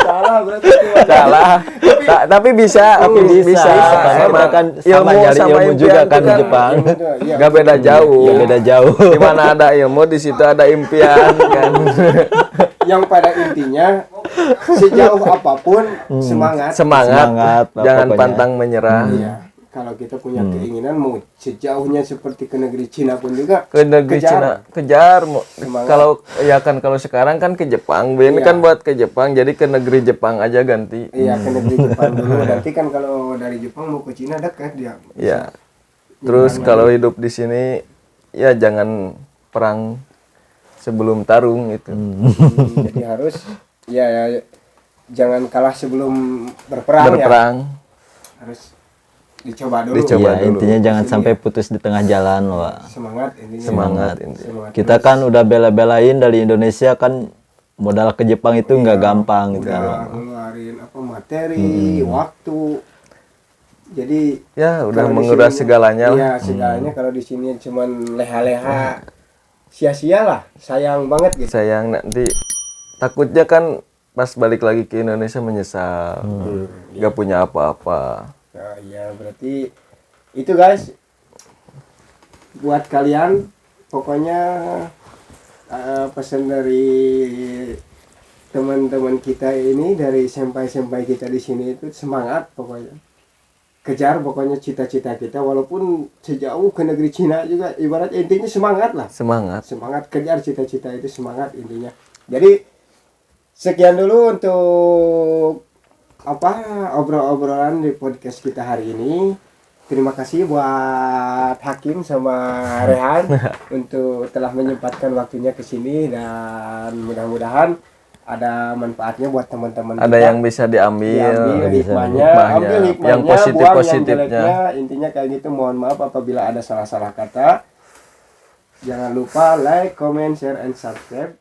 salah berarti. salah. Tapi bisa. Kita kan sama nyari ilmu juga kan di Jepang. Gak beda jauh. Nggak beda jauh. Di mana ada ilmu, di situ ada impian kan. Yang pada intinya sejauh apapun semangat. Semangat. Jangan pokoknya. pantang menyerah. Iya. Kalau kita punya keinginan mau sejauhnya seperti ke negeri Cina pun juga Ke negeri Cina kejar. Semangat. Kalau sekarang kan ke Jepang. Ini Iya. kan buat ke Jepang, jadi ke negeri Jepang aja ganti. Iya, ke negeri Jepang dulu. Nanti kan kalau dari Jepang mau ke Cina dekat dia. Ya. Terus kalau hidup di sini ya jangan perang sebelum tarung itu. Jadi harus ya jangan kalah sebelum berperang. Berperang. Harus dicoba dulu. Dicoba. Ya, intinya jangan sampai putus di tengah jalan, Wak. Semangat intinya. Semangat. Kita kan udah bela-belain dari Indonesia kan modal ke Jepang itu nggak gampang gitu. Udah ngeluarin materi, waktu. Jadi Ya udah kalau di menguras sini- segalanya lah. Iya, segalanya kalau di sini cuman leha-leha. Sia-sia lah, sayang banget gitu. Sayang nanti takutnya kan pas balik lagi ke Indonesia menyesal. Gak punya apa-apa. Nah, iya berarti itu guys buat kalian pokoknya pesan dari teman-teman kita ini dari senpai-senpai kita di sini itu semangat pokoknya kejar pokoknya cita-cita kita walaupun sejauh ke negeri Cina juga ibarat intinya semangat lah semangat kejar cita-cita itu semangat intinya. Jadi sekian dulu untuk obrolan di podcast kita hari ini. Terima kasih buat Hakim sama Rehan untuk telah menyempatkan waktunya ke sini dan mudah-mudahan ada manfaatnya buat teman-teman Ada kita. yang bisa diambil, hikmahnya, ambil hikmahnya, yang buang yang positifnya. jeleknya. Intinya kayak gitu. Mohon maaf apabila ada salah-salah kata. Jangan lupa like, comment, share, and subscribe.